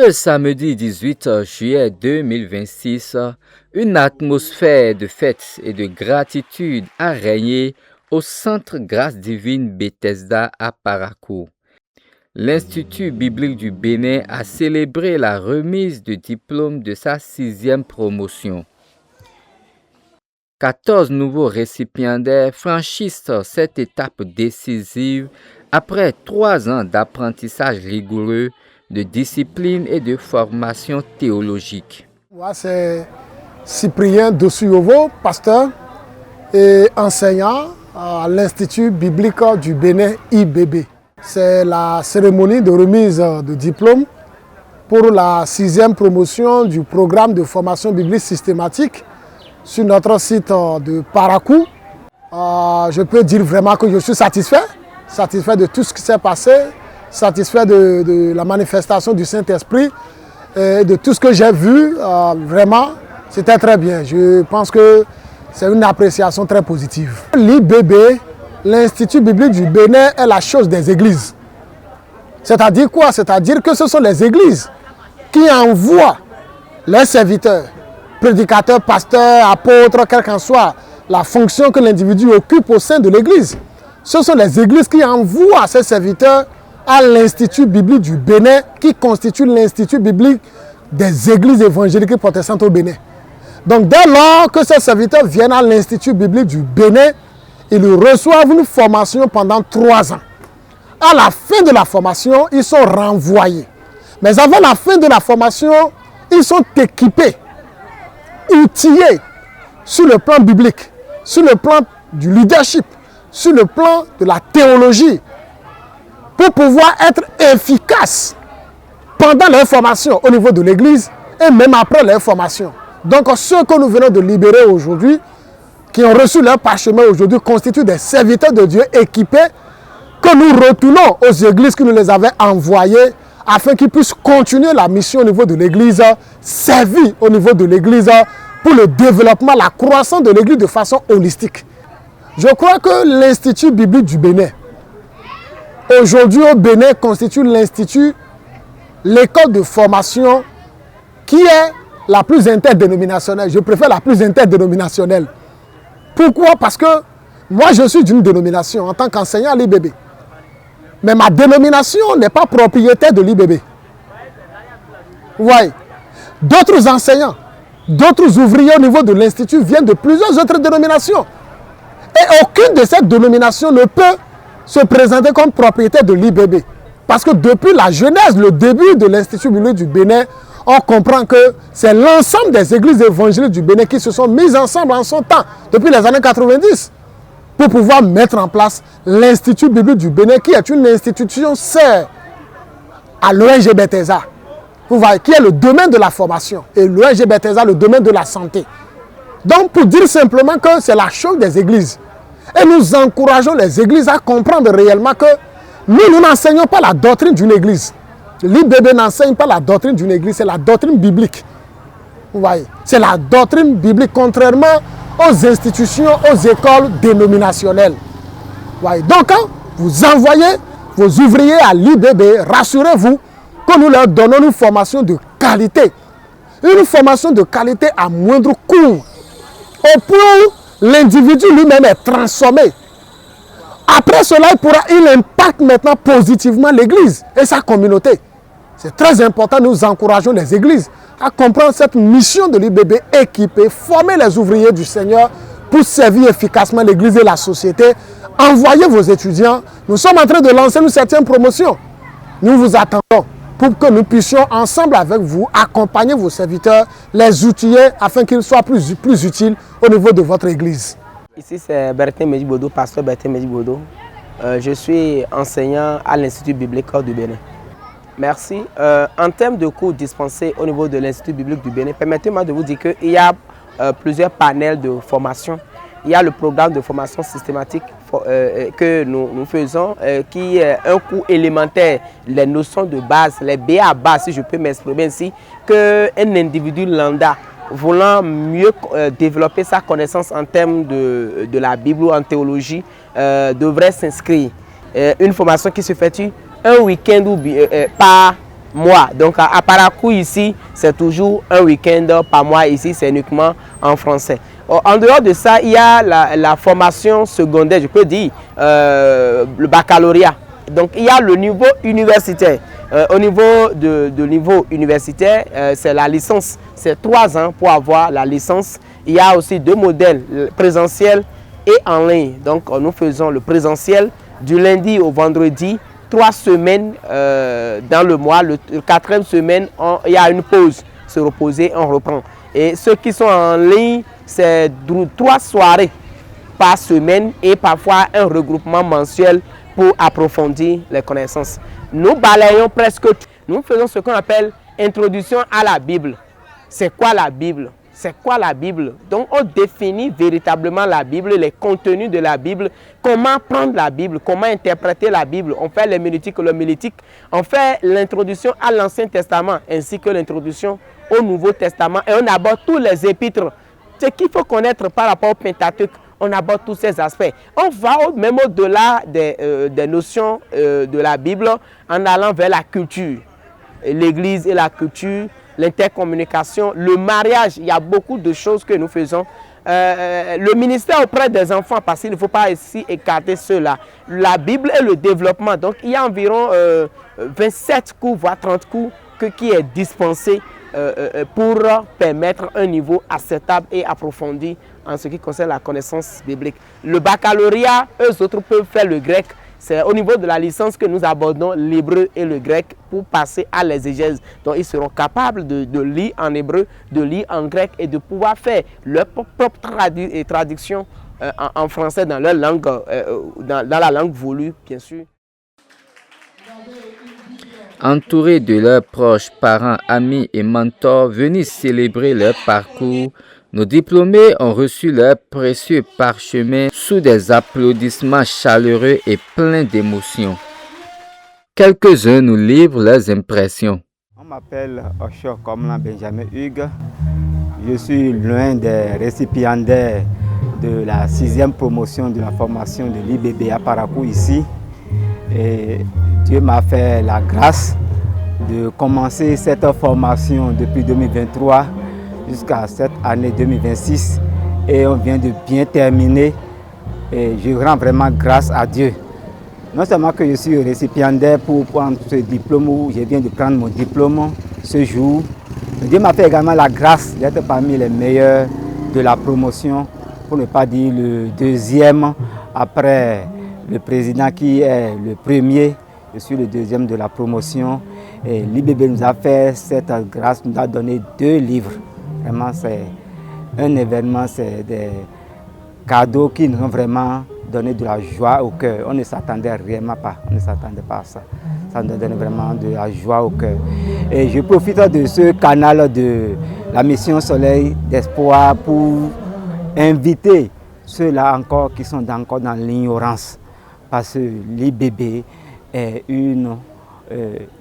Ce samedi 18 juillet 2026, une atmosphère de fête et de gratitude a régné au Centre Grâce Divine Bethesda à Parakou. L'Institut biblique du Bénin a célébré la remise de diplôme de sa 6e promotion. 14 nouveaux récipiendaires franchissent cette étape décisive après 3 ans d'apprentissage rigoureux, de discipline et de formation théologique. Moi, c'est Cyprien Dossuyovo, pasteur et enseignant à l'Institut biblique du Bénin IBB. C'est la cérémonie de remise de diplôme pour la 6e promotion du programme de formation biblique systématique sur notre site de Parakou. Je peux dire vraiment que je suis satisfait de tout ce qui s'est passé, satisfait de la manifestation du Saint-Esprit et de tout ce que j'ai vu. Vraiment, c'était très bien. Je pense que c'est une appréciation très positive. L'IBB, l'Institut biblique du Bénin, est la chose des églises. C'est-à-dire quoi? C'est-à-dire que ce sont les églises qui envoient leurs serviteurs, prédicateurs, pasteurs, apôtres, quelle qu'en soit la fonction que l'individu occupe au sein de l'église. Ce sont les églises qui envoient ces serviteurs à l'Institut biblique du Bénin, qui constitue l'Institut biblique des églises évangéliques protestantes au Bénin. Donc dès lors que ces serviteurs viennent à l'Institut biblique du Bénin, ils reçoivent une formation pendant 3 ans. À la fin de la formation, ils sont renvoyés. Mais avant la fin de la formation, ils sont équipés, outillés sur le plan biblique, sur le plan du leadership, sur le plan de la théologie, pour pouvoir être efficaces pendant leur formation au niveau de l'église et même après leur formation. Donc ceux que nous venons de libérer aujourd'hui, qui ont reçu leur parchemin aujourd'hui, constituent des serviteurs de Dieu équipés que nous retournons aux églises qui nous les avaient envoyés afin qu'ils puissent continuer la mission au niveau de l'église, servir au niveau de l'église pour le développement, la croissance de l'église de façon holistique. Je crois que l'Institut biblique du Bénin, aujourd'hui au Bénin, constitue l'institut, l'école de formation qui est la plus interdénominationnelle. Je préfère la plus interdénominationnelle. Pourquoi? Parce que moi je suis d'une dénomination en tant qu'enseignant à l'IBB. Mais ma dénomination n'est pas propriétaire de l'IBB. Vous voyez, d'autres enseignants, d'autres ouvriers au niveau de l'institut viennent de plusieurs autres dénominations. Et aucune de ces dénominations ne peut se présenter comme propriétaire de l'IBB. Parce que depuis la genèse, le début de l'Institut biblique du Bénin, on comprend que c'est l'ensemble des églises évangéliques du Bénin qui se sont mises ensemble en son temps, depuis les années 90, pour pouvoir mettre en place l'Institut biblique du Bénin, qui est une institution sœur à l'ONG Bethesda, vous voyez, qui est le domaine de la formation, et l'ONG Bethesda, le domaine de la santé. Donc, pour dire simplement que c'est la chose des églises. Et nous encourageons les églises à comprendre réellement que nous n'enseignons pas la doctrine d'une église. L'IBB n'enseigne pas la doctrine d'une église, c'est la doctrine biblique. Vous voyez, c'est la doctrine biblique, contrairement aux institutions, aux écoles dénominationnelles. Vous voyez, donc, quand vous envoyez vos ouvriers à l'IBB, rassurez-vous que nous leur donnons une formation de qualité. Une formation de qualité à moindre coût. Au point où l'individu lui-même est transformé. Après cela, il impacte maintenant positivement l'église et sa communauté. C'est très important, nous encourageons les églises à comprendre cette mission de l'IBB, équiper, former les ouvriers du Seigneur pour servir efficacement l'église et la société. Envoyez vos étudiants. Nous sommes en train de lancer une 7e promotion. Nous vous attendons pour que nous puissions ensemble avec vous accompagner vos serviteurs, les outiller afin qu'ils soient plus utiles au niveau de votre église. Ici c'est Bertin Medjibodo, pasteur Bertin Medjibodo. Je suis enseignant à l'Institut biblique du Bénin. Merci. En termes de cours dispensés au niveau de l'Institut biblique du Bénin, permettez-moi de vous dire qu'il y a plusieurs panels de formation. Il y a le programme de formation systématique que nous faisons, qui est un cours élémentaire, les notions de base, les B.A.B.A. si je peux m'exprimer ainsi, qu'un individu lambda voulant mieux développer sa connaissance en termes de la Bible ou en théologie devrait s'inscrire. Une formation qui se fait un week-end par mois. Donc à Parakou ici, c'est toujours un week-end par mois. Ici, c'est uniquement en français. En dehors de ça, il y a la formation secondaire, je peux dire, le baccalauréat. Donc il y a le niveau universitaire. Au niveau de niveau universitaire, c'est la licence. C'est 3 ans pour avoir la licence. Il y a aussi 2 modèles, présentiel et en ligne. Donc nous faisons le présentiel du lundi au vendredi, 3 semaines dans le mois. Le 4e semaine, il y a une pause, se reposer, on reprend. Et ceux qui sont en ligne, c'est 3 soirées par semaine et parfois un regroupement mensuel pour approfondir les connaissances. Nous balayons presque tout. Nous faisons ce qu'on appelle introduction à la Bible. C'est quoi la Bible? C'est quoi la Bible? Donc on définit véritablement la Bible, les contenus de la Bible, comment prendre la Bible, comment interpréter la Bible. On fait l'héménétique, l'homilétique, on fait l'introduction à l'Ancien Testament ainsi que l'introduction au Nouveau Testament et on aborde tous les épîtres. Ce qu'il faut connaître par rapport au Pentateuque, on aborde tous ces aspects. On va même au-delà des notions de la Bible en allant vers la culture. L'Église et la culture, l'intercommunication, le mariage, il y a beaucoup de choses que nous faisons. Le ministère auprès des enfants, parce qu'il ne faut pas ici écarter cela. La Bible et le développement. Donc il y a environ 27 cours, voire 30 cours qui est dispensé pour permettre un niveau acceptable et approfondi en ce qui concerne la connaissance biblique. Le baccalauréat, eux autres peuvent faire le grec. C'est au niveau de la licence que nous abordons l'hébreu et le grec pour passer à l'exégèse. Donc ils seront capables de lire en hébreu, de lire en grec et de pouvoir faire leur propre traduction en français dans leur langue, dans la langue voulue, bien sûr. Entourés de leurs proches, parents, amis et mentors venus célébrer leur parcours, nos diplômés ont reçu leur précieux parchemin sous des applaudissements chaleureux et pleins d'émotions. Quelques-uns nous livrent leurs impressions. On m'appelle Osho Komlan Benjamin Hugues. Je suis l'un des récipiendaires de la 6e promotion de la formation de l'IBB à Parakou ici. Et Dieu m'a fait la grâce de commencer cette formation depuis 2023 jusqu'à cette année 2026 et on vient de bien terminer et je rends vraiment grâce à Dieu. Non seulement que je suis récipiendaire pour prendre ce diplôme où je viens de prendre mon diplôme ce jour, mais Dieu m'a fait également la grâce d'être parmi les meilleurs de la promotion, pour ne pas dire le 2e après le président qui est le premier. Je suis le 2e de la promotion et l'IBB nous a fait cette grâce, nous a donné 2 livres. Vraiment, c'est un événement, c'est des cadeaux qui nous ont vraiment donné de la joie au cœur. On ne s'attendait réellement pas, on ne s'attendait pas à ça. Ça nous a donné vraiment de la joie au cœur. Et je profite de ce canal de la mission Soleil d'Espoir pour inviter ceux-là encore qui sont encore dans l'ignorance. Parce que l'IBB est une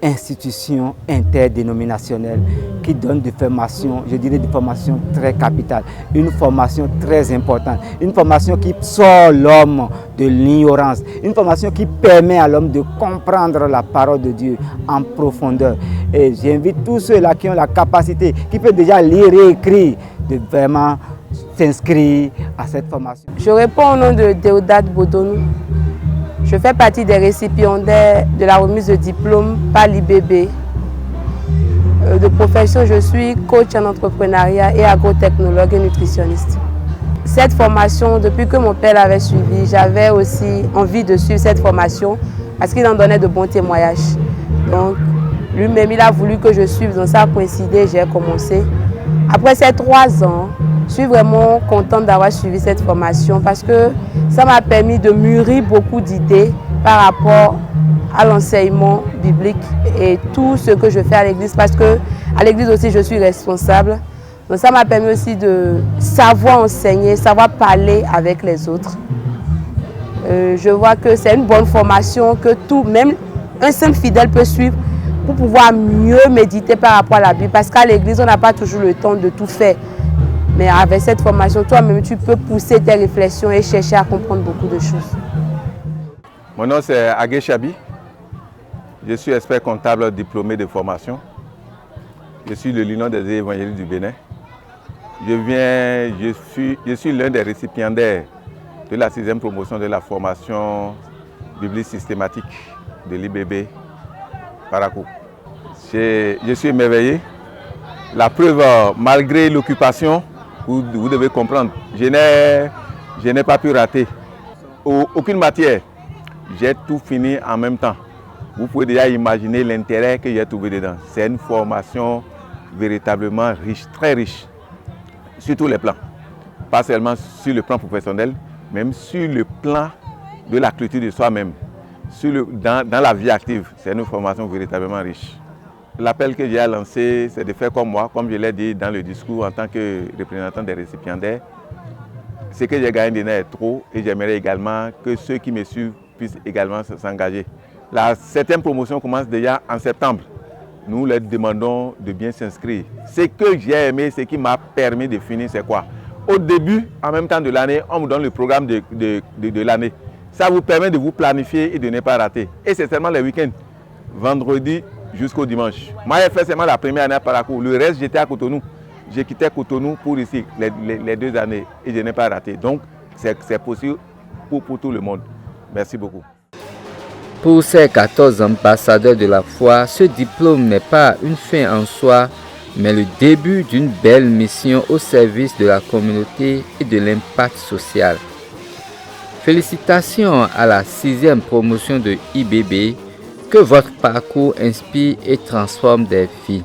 institution interdénominationnelle qui donne des formations, je dirais des formations très capitales, une formation très importante, une formation qui sort l'homme de l'ignorance, une formation qui permet à l'homme de comprendre la parole de Dieu en profondeur. Et j'invite tous ceux-là qui ont la capacité, qui peuvent déjà lire et écrire, de vraiment s'inscrire à cette formation. Je réponds au nom de Déodate Bodonou. Je fais partie des récipiendaires de la remise de diplôme par l'IBB. De profession, je suis coach en entrepreneuriat et agrotechnologue et nutritionniste. Cette formation, depuis que mon père l'avait suivie, j'avais aussi envie de suivre cette formation parce qu'il en donnait de bons témoignages. Donc, lui-même, il a voulu que je suive, donc ça a coïncidé, j'ai commencé. Après ces 3 ans, je suis vraiment contente d'avoir suivi cette formation parce que ça m'a permis de mûrir beaucoup d'idées par rapport à l'enseignement biblique et tout ce que je fais à l'église parce que à l'église aussi je suis responsable. Donc ça m'a permis aussi de savoir enseigner, savoir parler avec les autres. Je vois que c'est une bonne formation que même un simple fidèle peut suivre pour pouvoir mieux méditer par rapport à la Bible parce qu'à l'église on n'a pas toujours le temps de tout faire. Mais avec cette formation, toi-même, tu peux pousser tes réflexions et chercher à comprendre beaucoup de choses. Mon nom, c'est Agué Chabi. Je suis expert comptable diplômé de formation. Je suis le lieutenant des évangélistes du Bénin. Je suis l'un des récipiendaires de la 6e promotion de la formation biblique systématique de l'IBB Parakou. Je suis émerveillé. La preuve, malgré l'occupation, vous devez comprendre, je n'ai pas pu rater aucune matière. J'ai tout fini en même temps. Vous pouvez déjà imaginer l'intérêt que j'ai trouvé dedans. C'est une formation véritablement riche, très riche, sur tous les plans. Pas seulement sur le plan professionnel, même sur le plan de la culture de soi-même, dans la vie active. C'est une formation véritablement riche. L'appel que j'ai lancé, c'est de faire comme moi, comme je l'ai dit dans le discours en tant que représentant des récipiendaires. Ce que j'ai gagné est trop et j'aimerais également que ceux qui me suivent puissent également s'engager. La 7e promotion commence déjà en septembre. Nous leur demandons de bien s'inscrire. Ce que j'ai aimé, ce qui m'a permis de finir, c'est quoi? Au début, en même temps de l'année, on vous donne le programme de l'année. Ça vous permet de vous planifier et de ne pas rater. Et c'est seulement les week-ends, vendredi jusqu'au dimanche. Moi, j'ai fait seulement la première année à Parakou. Le reste, j'étais à Cotonou. J'ai quitté Cotonou pour ici, les 2 années, et je n'ai pas raté. Donc, c'est possible pour tout le monde. Merci beaucoup. Pour ces 14 ambassadeurs de la foi, ce diplôme n'est pas une fin en soi, mais le début d'une belle mission au service de la communauté et de l'impact social. Félicitations à la 6e promotion de IBB, que votre parcours inspire et transforme des vies.